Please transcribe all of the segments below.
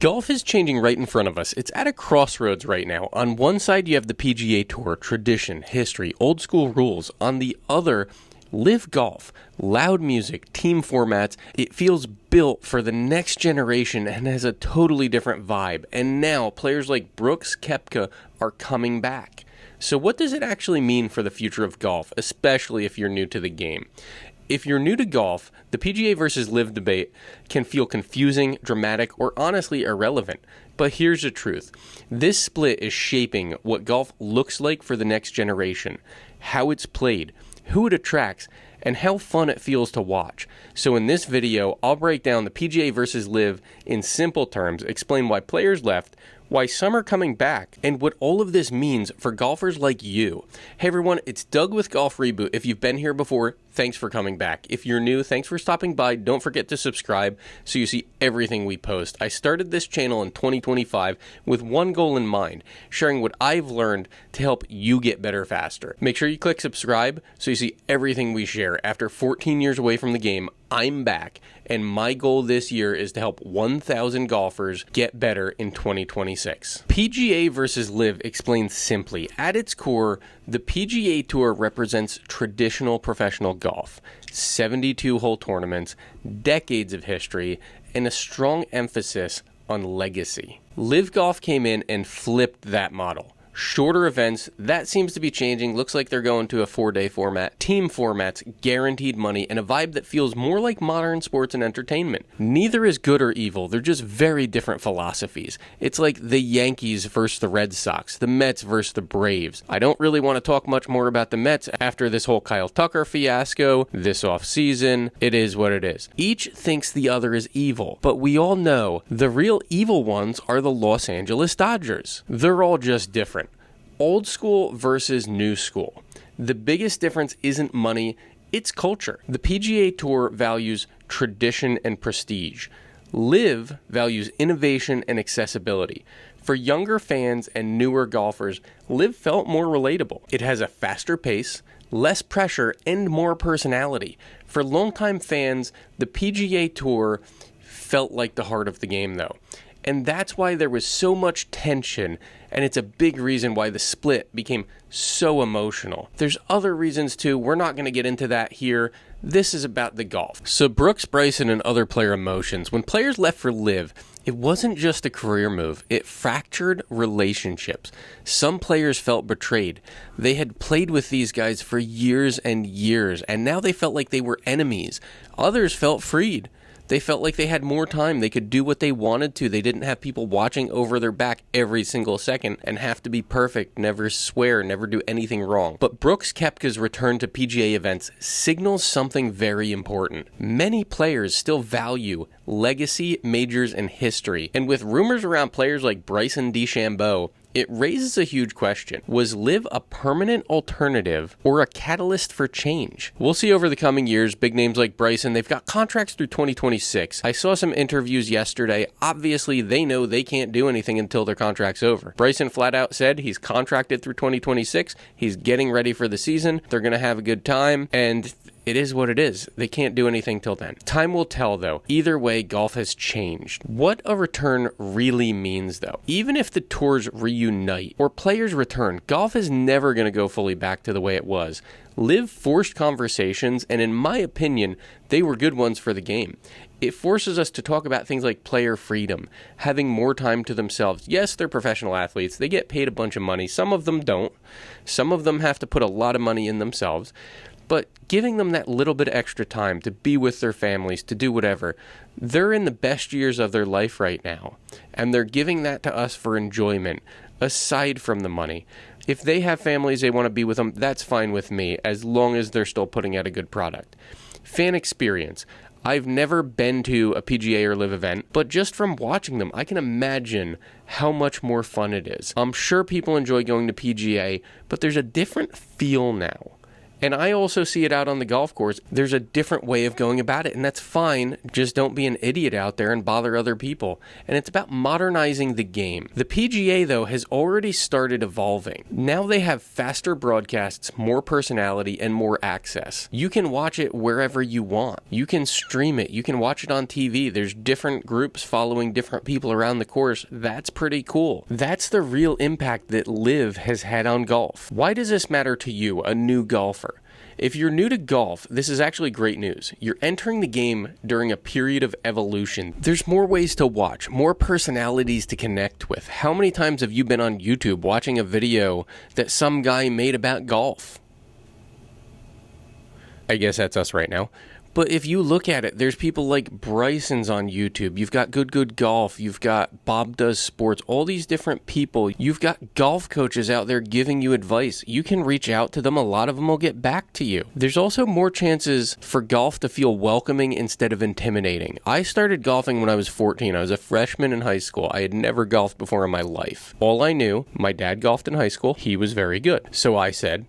Golf is changing right in front of us. It's at a crossroads right now. On one side, you have the PGA Tour, tradition, history, old school rules. On the other, LIV Golf, loud music, team formats. It feels built for the next generation and has a totally different vibe. And now, players like Brooks Koepka are coming back. So what does it actually mean for the future of golf, especially if you're new to the game? If you're new to golf, the PGA versus LIV debate can feel confusing, dramatic, or honestly irrelevant. But here's the truth. This split is shaping what golf looks like for the next generation, how it's played, who it attracts, and how fun it feels to watch. So in this video, I'll break down the PGA versus LIV in simple terms, explain why players left, why some are coming back, and what all of this means for golfers like you. Hey everyone, it's Doug with Golf Reboot. If you've been here before, thanks for coming back. If you're new, thanks for stopping by. Don't forget to subscribe so you see everything we post. I started this channel in 2025 with one goal in mind, sharing what I've learned to help you get better faster. Make sure you click subscribe so you see everything we share. After 14 years away from the game, I'm back, and my goal this year is to help 1,000 golfers get better in 2026. PGA versus LIV explains simply. At its core, the PGA Tour represents traditional professional golf, 72-hole tournaments, decades of history, and a strong emphasis on legacy. LIV Golf came in and flipped that model. Shorter events, that seems to be changing. Looks like they're going to a 4-day format. Team formats, guaranteed money, and a vibe that feels more like modern sports and entertainment. Neither is good or evil. They're just very different philosophies. It's like the Yankees versus the Red Sox, the Mets versus the Braves. I don't really want to talk much more about the Mets after this whole Kyle Tucker fiasco, this offseason. It is what it is. Each thinks the other is evil, but we all know the real evil ones are the Los Angeles Dodgers. They're all just different. Old school versus new school. The biggest difference isn't money, it's culture. The PGA Tour values tradition and prestige. LIV values innovation and accessibility. For younger fans and newer golfers, LIV felt more relatable. It has a faster pace, less pressure, and more personality. For longtime fans, the PGA Tour felt like the heart of the game though. And that's why there was so much tension, and it's a big reason why the split became so emotional. There's other reasons too, we're not going to get into that here. This is about the golf. So Brooks, Bryson, and other player emotions. When players left for LIV, it wasn't just a career move, it fractured relationships. Some players felt betrayed. They had played with these guys for years and years, and now they felt like they were enemies. Others felt freed. They felt like they had more time. They could do what they wanted to. They didn't have people watching over their back every single second and have to be perfect, never swear, never do anything wrong. But Brooks Koepka's return to PGA events signals something very important. Many players still value legacy, majors, and history. And with rumors around players like Bryson DeChambeau, it raises a huge question. Was LIV a permanent alternative or a catalyst for change? We'll see over the coming years. Big names like Bryson, they've got contracts through 2026. I saw some interviews yesterday. Obviously, they know they can't do anything until their contract's over. Bryson flat out said he's contracted through 2026. He's getting ready for the season. They're going to have a good time, and it is what it is. They can't do anything till then. Time will tell, though. Either way, golf has changed. What a return really means, though. Even if the tours reunite or players return, golf is never going to go fully back to the way it was. LIV forced conversations, and in my opinion, they were good ones for the game. It forces us to talk about things like player freedom, having more time to themselves. Yes, they're professional athletes. They get paid a bunch of money. Some of them don't. Some of them have to put a lot of money in themselves. But giving them that little bit of extra time to be with their families, to do whatever, they're in the best years of their life right now. And they're giving that to us for enjoyment, aside from the money. If they have families they want to be with them, that's fine with me, as long as they're still putting out a good product. Fan experience. I've never been to a PGA or LIV event, but just from watching them, I can imagine how much more fun it is. I'm sure people enjoy going to PGA, but there's a different feel now. And I also see it out on the golf course. There's a different way of going about it, and that's fine. Just don't be an idiot out there and bother other people. And it's about modernizing the game. The PGA, though, has already started evolving. Now they have faster broadcasts, more personality, and more access. You can watch it wherever you want. You can stream it. You can watch it on TV. There's different groups following different people around the course. That's pretty cool. That's the real impact that LIV has had on golf. Why does this matter to you, a new golfer? If you're new to golf, this is actually great news. You're entering the game during a period of evolution. There's more ways to watch, more personalities to connect with. How many times have you been on YouTube watching a video that some guy made about golf? I guess that's us right now. But if you look at it, there's people like Bryson's on YouTube. You've got Good Golf. You've got Bob Does Sports. All these different people. You've got golf coaches out there giving you advice. You can reach out to them. A lot of them will get back to you. There's also more chances for golf to feel welcoming instead of intimidating. I started golfing when I was 14. I was a freshman in high school. I had never golfed before in my life. All I knew, my dad golfed in high school. He was very good. So I said,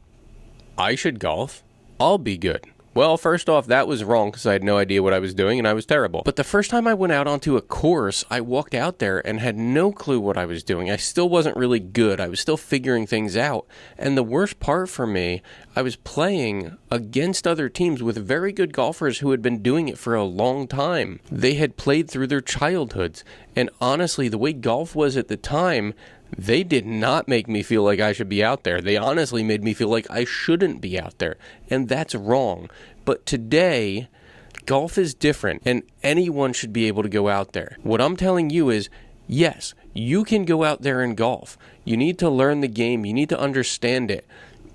I should golf. I'll be good. Well, first off, that was wrong because I had no idea what I was doing and I was terrible. But the first time I went out onto a course, I walked out there and had no clue what I was doing. I still wasn't really good. I was still figuring things out. And the worst part for me, I was playing against other teams with very good golfers who had been doing it for a long time. They had played through their childhoods. And honestly, the way golf was at the time, they did not make me feel like I should be out there. They honestly made me feel like I shouldn't be out there. And that's wrong. But today, golf is different and anyone should be able to go out there. What I'm telling you is, yes, you can go out there and golf. You need to learn the game. You need to understand it.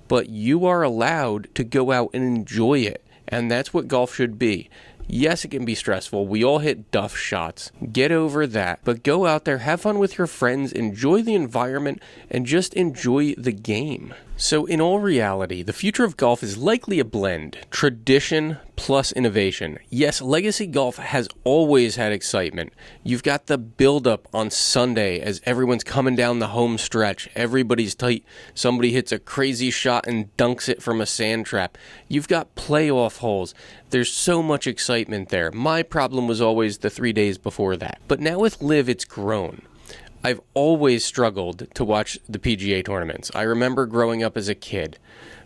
But you are allowed to go out and enjoy it. And that's what golf should be. Yes, it can be stressful. We all hit duff shots. Get over that. But go out there, have fun with your friends, enjoy the environment, and just enjoy the game. So in all reality, the future of golf is likely a blend. Tradition plus innovation. Yes, legacy golf has always had excitement. You've got the build-up on Sunday as everyone's coming down the home stretch. Everybody's tight. Somebody hits a crazy shot and dunks it from a sand trap. You've got playoff holes. There's so much excitement there. My problem was always the 3 days before that. But now with LIV, it's grown. I've always struggled to watch the PGA tournaments. I remember growing up as a kid.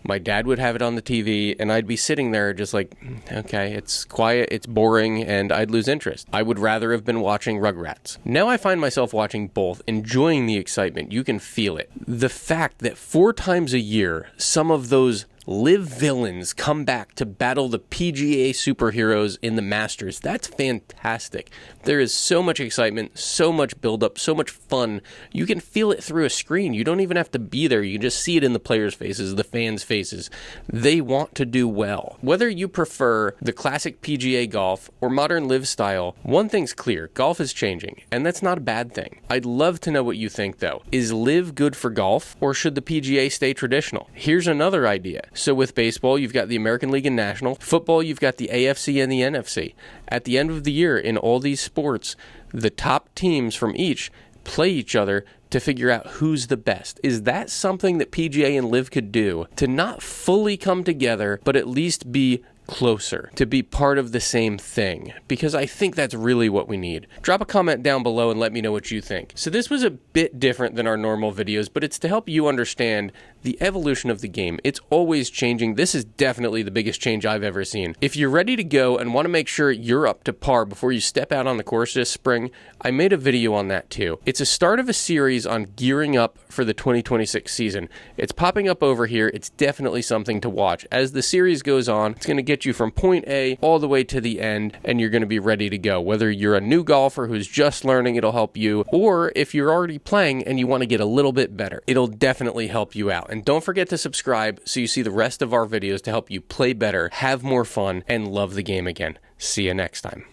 My dad would have it on the TV, and I'd be sitting there just like, okay, it's quiet, it's boring, and I'd lose interest. I would rather have been watching Rugrats. Now I find myself watching both, enjoying the excitement. You can feel it. The fact that 4 times a year, some of those LIV villains come back to battle the PGA superheroes in the Masters. That's fantastic. There is so much excitement, so much buildup, so much fun. You can feel it through a screen. You don't even have to be there. You can just see it in the players' faces, the fans' faces. They want to do well. Whether you prefer the classic PGA golf or modern LIV style, one thing's clear. Golf is changing, and that's not a bad thing. I'd love to know what you think, though. Is LIV good for golf, or should the PGA stay traditional? Here's another idea. So with baseball, you've got the American League and National. Football, you've got the AFC and the NFC. At the end of the year, in all these sports, the top teams from each play each other to figure out who's the best. Is that something that PGA and LIV could do to not fully come together, but at least be closer, to be part of the same thing? Because I think that's really what we need. Drop a comment down below and let me know what you think. So this was a bit different than our normal videos, but it's to help you understand the evolution of the game. It's always changing. This is definitely the biggest change I've ever seen. If you're ready to go and want to make sure you're up to par before you step out on the course this spring, I made a video on that too. It's a start of a series on gearing up for the 2026 season. It's popping up over here. It's definitely something to watch. As the series goes on, it's going to get you from point A all the way to the end, and you're going to be ready to go. Whether you're a new golfer who's just learning, it'll help you, or if you're already playing and you want to get a little bit better, it'll definitely help you out. And don't forget to subscribe so you see the rest of our videos to help you play better, have more fun, and love the game again. See you next time.